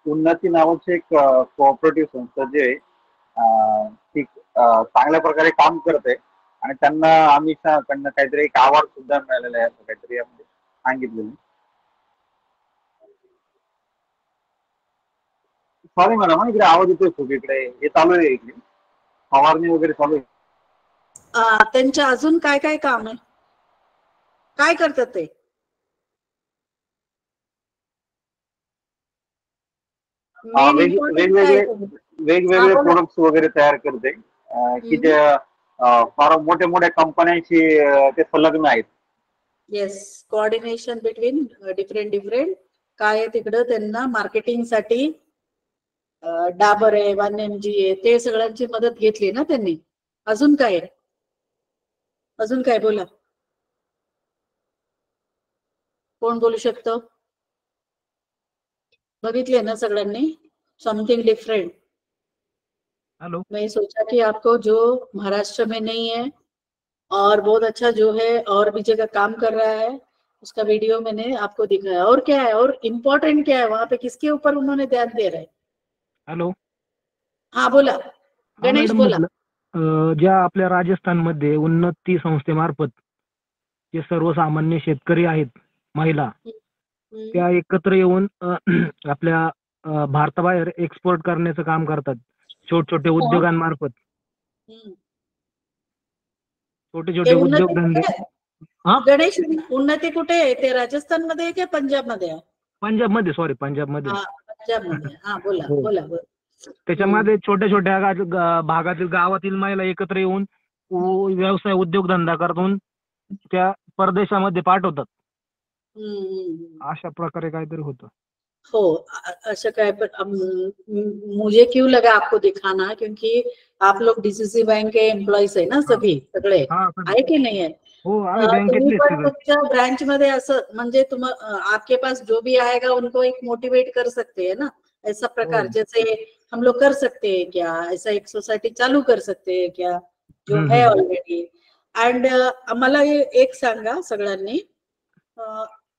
S3: उन्नती नावाची एक कोऑपरेटिव्ह संस्था जी आहे ती चांगल्या प्रकारे काम करते आणि त्यांना आम्ही कडनं काहीतरी एक अवॉर्ड सुद्धा मिळालेला आहे असं काहीतरी सांगितलेलं. सॉरी मॅडम, इकडे आवाज येतोय खूप, इकडे हे चालू आहे, इकडे फवारणी वगैरे चालू आहे.
S1: त्यांच्या अजून काय काय काम आहे, काय करतात ते?
S3: वेगवेगळे प्रोडक्ट्स वगैरे तयार करते, की जे फार मोठ्या मोठ्या कंपन्यांशी ते संलग्न आहेत.
S1: येस, कोऑर्डिनेशन बिटवीन डिफरंट काय आहे तिकडं, त्यांना मार्केटिंग साठी डाबर आहे, 1mg आहे, ते सगळ्यांची मदत घेतली ना त्यांनी. अजून काय आहे, अजून काय बोला, कोण बोलू शकतो? बघितले ना सगळ्यांनी, समथिंग डिफरेंट.
S4: हेलो,
S1: मैं सोचा कि आपको जो महाराष्ट्र में नहीं है और बहुत अच्छा जो है और भी जगह काम कर रहा है, उसका वीडियो मैंने आपको दिखाया। और क्या है, और इम्पोर्टेंट क्या है वहां पे, किसके ऊपर उन्होंने ध्यान दे रहे हैं?
S4: हॅलो.
S1: हाँ बोला गणेश, बोला.
S4: ज्या आपल्या राजस्थानमध्ये उन्नती संस्थेमार्फत जे सर्वसामान्य शेतकरी आहेत, महिला, त्या एकत्र येऊन आपल्या भारताबाहेर एक्सपोर्ट करण्याचं काम करतात, छोटे छोटे उद्योगांमार्फत. छोटे छोटे उद्योगधंदे.
S1: गणेश, उन्नती कुठे आहे ते, राजस्थान मध्ये की पंजाब मध्ये आहे?
S4: पंजाब मध्ये, सॉरी पंजाब मध्ये.
S1: पंजाब मध्ये. हा बोला बोला बोला.
S4: त्याच्यामध्ये छोट्या छोट्या भागातील गावातील महिला एकत्र येऊन व्यवसाय उद्योगधंदा करून त्या परदेशामध्ये पाठवतात. अशा प्रकारे काहीतरी होतं.
S1: हो, अच्छा काय, पर मुझे क्यों लगा आपको दिखाना, क्योंकि आप लोग डीसीसी बैंक के एम्प्लॉईज है ना सभी, सगळे आहे की नाही आहे?
S4: हो, आम्ही बँकेतले.
S1: तुमच्या ब्रांच मध्ये असं म्हणजे आपके पास जो भी आएगा उनको एक मोटिवेट कर सकते हैं ना, ऐसा प्रकार जैसे हम लोग कर सकते हैं क्या, ऐसा एक सोसाइटी चालू कर सकते हैं क्या, जो है ऑलरेडी. एंड आम्हाला एक सांगा सगळ्यांनी,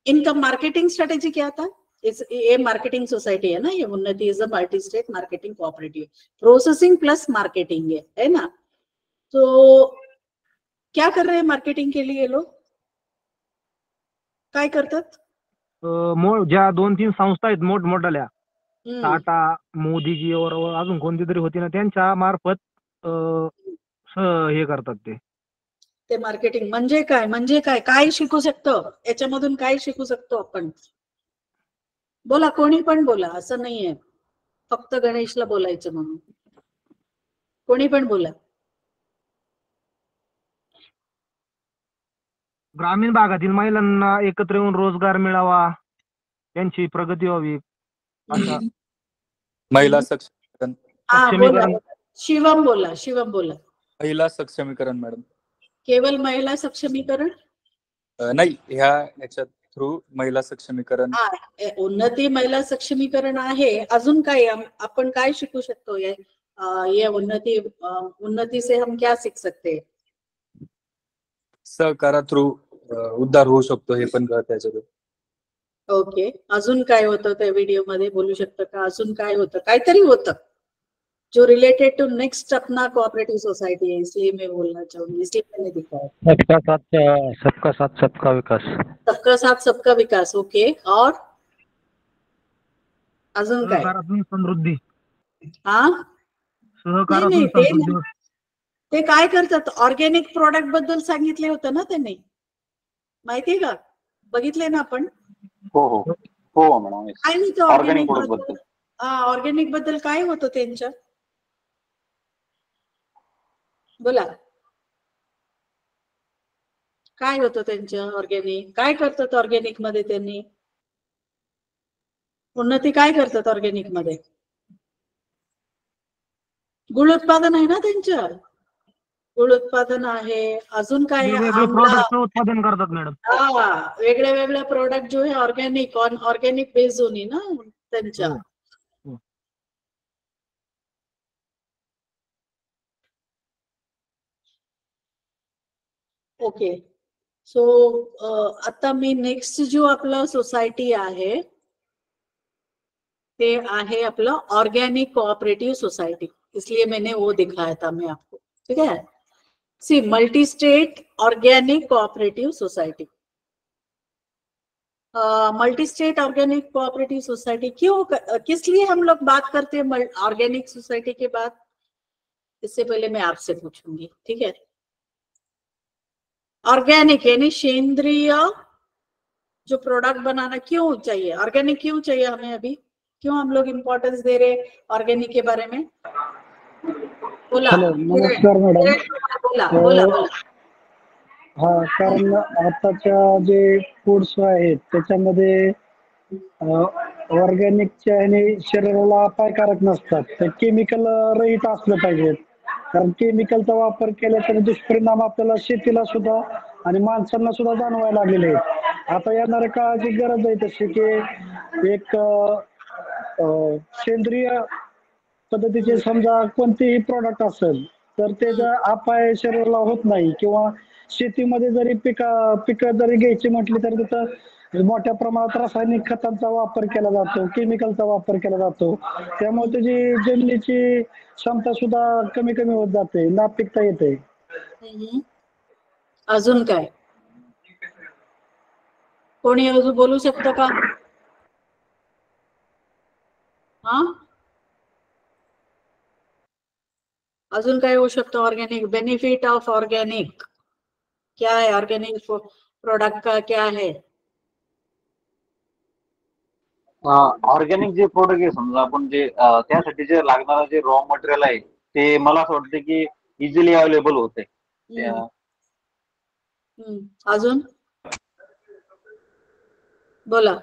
S1: इनका मार्केटिंग स्ट्रेटेजी क्या था? ये मार्केटिंग सोसाइटी है ना, ये उन्नति is a multi state marketing cooperative, processing plus marketing है ना. तो क्या कर रहे हैं मार्केटिंग के लिए लोग, काय करतात?
S4: ज्या 2-3 संस्था आहेत मोठमोठ्याल्या, टाटा, मोदीजी और अजून कोणती तरी होती ना, त्यांच्या मार्फत हे करतात ते
S1: मार्केटिंग. म्हणजे काय, म्हणजे काय, काय शिकू शकतो याच्यामधून, काय शिकू शकतो आपण? बोला, कोणी पण बोला, असं नाहीये फक्त गणेशला बोलायचं म्हणून, कोणी पण बोला.
S4: ग्रामीण भागातील महिलांना एकत्र येऊन रोजगार मिळावा, त्यांची प्रगती व्हावी, अशा.
S5: महिला सक्षमीकरण.
S1: शिवम बोला, शिवम बोला.
S5: महिला सक्षमीकरण मॅडम.
S1: केवळ महिला सक्षमीकरण
S5: नाही, ह्याच्यात थ्रू महिला सक्षमीकरण.
S1: उन्नती महिला सक्षमीकरण आहे. अजून काय आपण काय शिकू शकतो? ये उन्नती से हम क्या सीख सकते हैं?
S5: सहकारा थ्रू उद्धार होऊ शकतो, हे पण कळतं त्याच्यात.
S1: ओके, अजून काय होतं त्या व्हिडिओ मध्ये, बोलू शकतं का? अजून काय होतं? काहीतरी होतं जो रिलेटेड टू नेक्स्ट अपना कोऑपरेटिव सोसाइटी है, इसलिए मैं बोलना चाहूंगी, इसलिए मैंने दिखाया
S6: सबका साथ सबका विकास. सबका साथ सबका विकास.
S1: ओके, और अजून काय?
S4: समृद्धी.
S1: नाही, ते काय करतात? ऑर्गॅनिक प्रोडक्ट बद्दल सांगितले होतं ना त्यांनी, माहितीये का? बघितले ना आपण?
S3: हो हो हो मॅडम.
S1: काय होतं ऑर्गॅनिक बद्दल? ऑर्गॅनिक बद्दल काय होतं त्यांच्या, बोला काय होतं त्यांचं ऑर्गॅनिक? काय करतात ऑर्गॅनिक मध्ये त्यांनी? उन्नती काय करतात ऑर्गॅनिक मध्ये? गुळ उत्पादन आहे ना त्यांचं, गुळ उत्पादन आहे. अजून काय
S4: उत्पादन करतात मॅडम.
S1: वेगळे वेगळे प्रोडक्ट जो है ऑर्गॅनिक बेस्ड होनी ना त्यांच्या. ओके, सो आता मी नेक्स्ट जो आपला सोसायटी आहे ते आहे आपलं ऑर्गेनिक कोऑपरेटिव सोसाइटी, इसलिए मैंने वो दिखाया था मैं आपको. ठीक है, C multi state organic cooperative society. Multi state organic cooperative society क्यों, किस लिए हम लोग बात करते हैं ऑर्गेनिक सोसाइटी के बाद, इससे पहले मैं आपसे पूछूंगी, ठीक है। ऑर्गेनिक यानी सेंद्रीय जो प्रोडक्ट बनाना क्यों चाहिए, ऑर्गेनिक क्यों चाहिए हमें, अभी क्यों हम लोग इम्पोर्टेंस दे रहे ऑर्गेनिक के बारे में? बोला।
S7: नमस्कार मॅडम।
S1: बोला।
S7: हा, कारण आताच्या जे फूड्स आहेत त्याच्यामध्ये ऑर्गॅनिकच्या आणि शरीराला अपायकारक नसतात, ते केमिकल रहित असलं पाहिजे। कारण केमिकलचा वापर केला तर दुष्परिणाम आपल्याला शेतीला सुद्धा आणि माणसांना सुद्धा जाणवायला लागलेले आहेत। आता येणाऱ्या काळाची गरज आहे तशी की एक सेंद्रिय पद्धतीचे समजा कोणतेही प्रोडक्ट असेल तर त्याचा अपाय शरीराला होत नाही, किंवा शेतीमध्ये जरी पिकं जरी घ्यायची म्हटली तर तिथं मोठ्या प्रमाणात रासायनिक खतांचा वापर केला जातो, केमिकलचा वापर केला जातो, त्यामुळे त्याची जमिनीची क्षमता सुद्धा कमी होत जाते, नापिकता येते।
S1: अजून काय कोणी अजून बोलू शकतं का? हा, अजून काय होऊ शकतं? ऑर्गेनिक बेनिफिट ऑफ ऑर्गेनिक क्या है, ऑर्गेनिक प्रोडक्ट का क्या है?
S3: ऑर्गॅनिक जे प्रोडक्ट आहे समजा आपण जे त्यासाठी जे लागणारं जे रॉ मटेरियल आहे ते मला असं वाटतं की इझिली अवेलेबल होते।
S1: अजून बोला।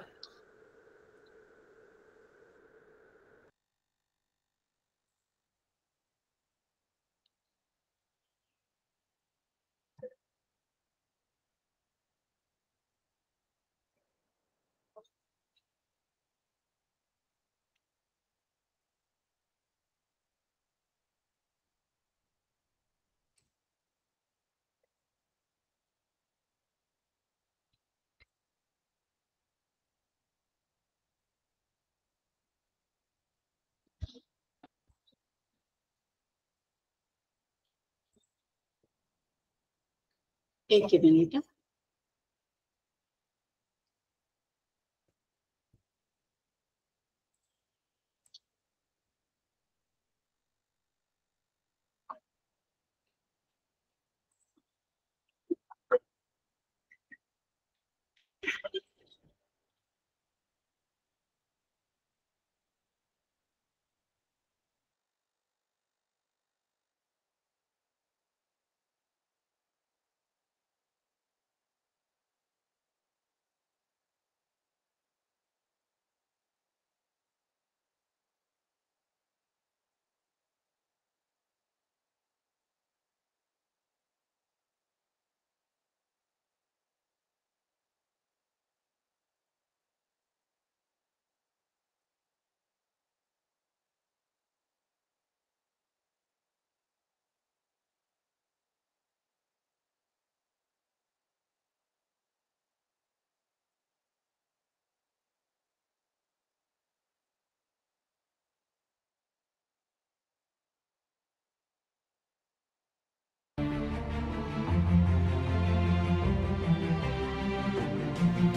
S1: एक ही मिनट।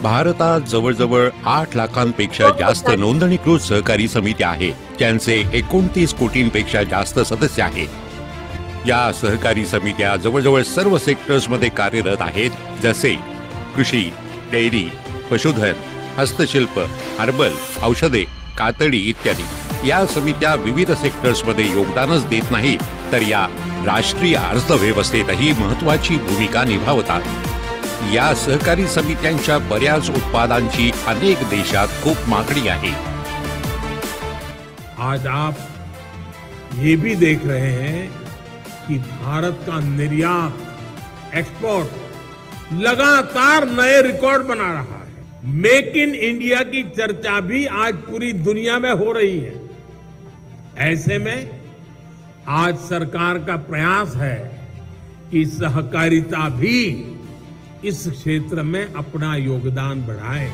S8: भारतात जवळजवळ 8 लाखांपेक्षा जास्त नोंदणीकृत सहकारी समित्या आहेत, त्यांचे 29 कोटींपेक्षा जास्त सदस्य आहेत। या सहकारी समित्या जवळजवळ सर्व सेक्टर्स मध्ये कार्यरत आहेत, जसे कृषी, डेअरी, पशुधन, हस्तशिल्प, हर्बल, औषधे, कातडी इत्यादी। या समित्या विविध सेक्टर्स मध्ये योगदानच देत नाहीत, तर या राष्ट्रीय अर्थव्यवस्थेतही महत्त्वाची भूमिका निभावतात। या सहकारी समित्यांच्या बऱ्याच उत्पादांची अनेक देशात खूप मागणी आहे।
S9: आज आप ये भी देख रहे हैं कि भारत का निर्यात, एक्सपोर्ट लगातार नए रिकॉर्ड बना रहा है। मेक इन इंडिया की चर्चा भी आज पूरी दुनिया में हो रही है। ऐसे में आज सरकार का प्रयास है कि सहकारिता भी इस क्षेत्र में अपना योगदान बढ़ाए।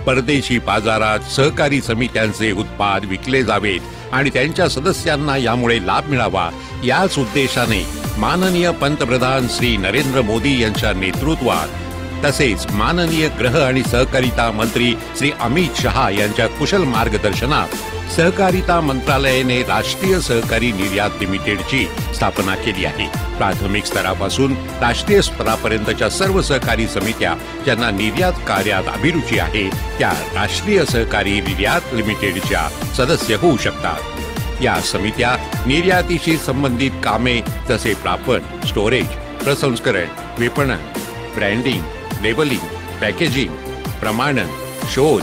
S8: परदेशी बाजारात सहकारी समित्यांचे उत्पाद विकले जावेत आणि त्यांच्या सदस्यांना यामुळे लाभ मिळावा, याच उद्देशाने माननीय पंतप्रधान श्री नरेंद्र मोदी यांच्या नेतृत्वात तसेच माननीय गृह आणि सहकारिता मंत्री श्री अमित शहा यांच्या कुशल मार्गदर्शनात सहकारिता मंत्रालयाने राष्ट्रीय सहकारी निर्यात लिमिटेडची स्थापना केली आहे. प्राथमिक स्तरापासून राष्ट्रीय स्तरापर्यंतच्या सर्व सहकारी समित्या ज्यांना निर्यात कार्यात अभिरुची आहे त्या राष्ट्रीय सहकारी निर्यात लिमिटेडच्या सदस्य होऊ शकतात. या समित्या निर्यातीशी संबंधित कामे जसे प्रापण, स्टोरेज, प्रसंस्करण, विपणन, ब्रँडिंग, लेबलिंग, पॅकेजिंग, प्रमाणन, शोध,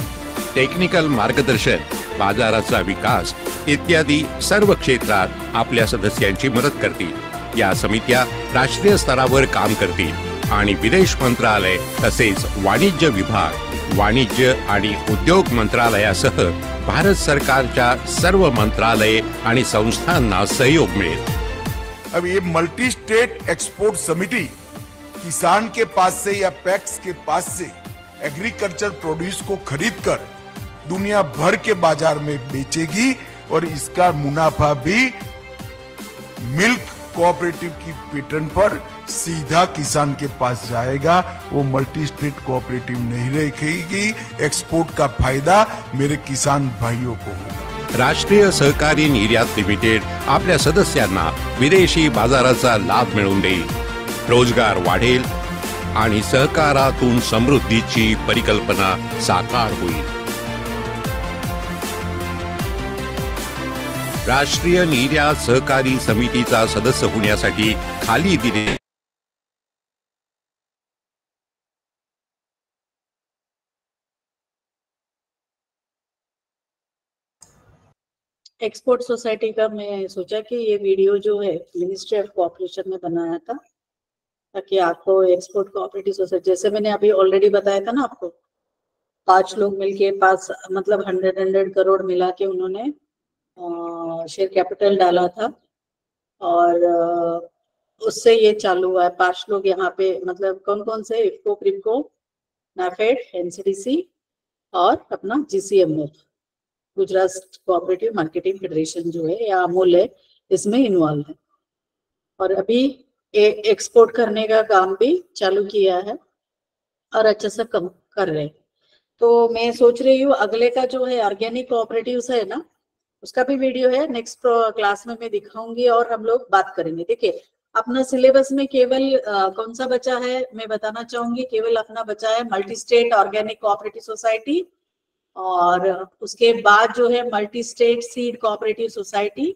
S8: टेक्निकल मार्गदर्शन, बाजाराचा विकास इत्यादी सर्व क्षेत्रात आपल्या सदस्यांची मदत करतील. या समित्या राष्ट्रीय स्तरावर काम करतील आणि विदेश मंत्रालय तसेच वाणिज्य विभाग, वाणिज्य आणि उद्योग मंत्रालयासह भारत सरकारच्या सर्व मंत्रालये आणि संस्थांना सहयोग मिळेल.
S10: अब ये मल्टी स्टेट एक्सपोर्ट समिति किसान के पास से या पैक्स के पास से एग्रीकल्चर प्रोड्यूस को खरीदकर दुनिया भर के बाजार में बेचेगी और इसका मुनाफा भी मिल्क कोऑपरेटिव की पेटर्न पर सीधा किसान के पास जाएगा. वो मल्टी स्टेट कोऑपरेटिव नहीं रखेगी. एक्सपोर्ट का फायदा मेरे किसान भाइयों को होगा.
S8: राष्ट्रीय सहकारी निर्यात लिमिटेड आपल्या सदस्यांना विदेशी बाजाराचा लाभ मिळवून देईल. रोजगार वाढेल आणि सहकारातून समृद्धीची परिकल्पना साकार होईल. राष्ट्रीय निर्यात सहकारी समितीचा सदस्य होण्यासाठी खाली दिले
S1: एक्सपोर्ट सोसाइटी का मैं सोचा कि ये वीडियो जो है मिनिस्ट्री ऑफ कोऑपरेशन में बनाया था ताकि आपको एक्सपोर्ट कोऑपरेटिव सोसाइटी, जैसे मैंने अभी ऑलरेडी बताया था ना आपको, 5 लोग मिलके 5 मतलब 100 करोड़ मिला के उन्होंने शेयर कैपिटल डाला था और उससे ये चालू हुआ है. 5 लोग यहाँ पे मतलब कौन कौन से, इफ्को, क्रिप्को, नाफेड, एनसीडीसी और अपना जीसीएमएल, गुजरात कोऑपरेटिव मार्केटिंग फेडरेशन जो है या अमूल है, इसमें इन्वॉल्व है. और अभी एक्सपोर्ट करने का काम भी चालू किया है और अच्छा सा कम कर रहे हैं. तो मैं सोच रही हूँ अगले का जो है ऑर्गेनिक कोऑपरेटिव्स है ना, उसका भी वीडियो है, नेक्स्ट क्लास में मैं दिखाऊंगी और हम लोग बात करेंगे. देखिए अपना सिलेबस में केवल कौन सा बचा है मैं बताना चाहूंगी. केवल अपना बचा है multi state organic cooperative society और उसके बाद जो है multi state seed cooperative society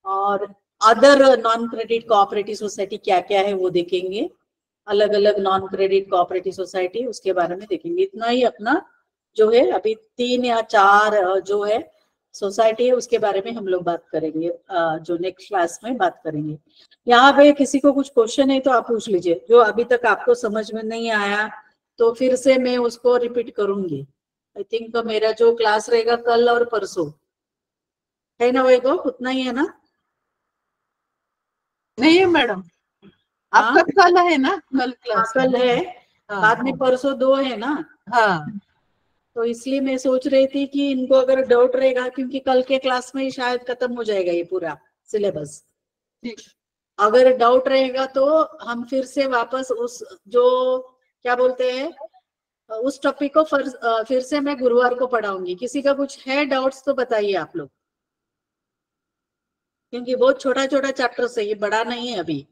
S1: और other non credit cooperative society क्या क्या है वो देखेंगे. अलग अलग नॉन क्रेडिट कोऑपरेटिव सोसाइटी उसके बारे में देखेंगे. इतना ही अपना जो है अभी 3 या 4 जो है सोसाइटी है उसके बारे में हम लोग बात करेंगे, जो नेक्स्ट क्लास में बात करेंगे. यहाँ पे किसी को कुछ क्वेश्चन है तो आप पूछ लीजिए. जो अभी तक आपको समझ में नहीं आया तो फिर से मैं उसको रिपीट करूंगी. आई थिंक मेरा जो क्लास रहेगा कल और परसों है ना, वो उतना ही है ना?
S11: नहीं है मैडम, आपका कल है ना? कल क्लास
S1: कल है, बाद में परसों 2 है ना.
S11: हाँ,
S1: तो इसलिए मैं सोच रही थी कि इनको अगर डाउट रहेगा, क्योंकि कल के क्लास में ही शायद खत्म हो जाएगा ये पूरा सिलेबस. अगर डाउट रहेगा तो हम फिर से वापस उस जो क्या बोलते हैं उस टॉपिक को फिर से मैं गुरुवार को पढ़ाऊंगी. किसी का कुछ है डाउट्स तो बताइए आप लोग, क्योंकि बहुत छोटा छोटा चैप्टर है, ये बड़ा नहीं है अभी.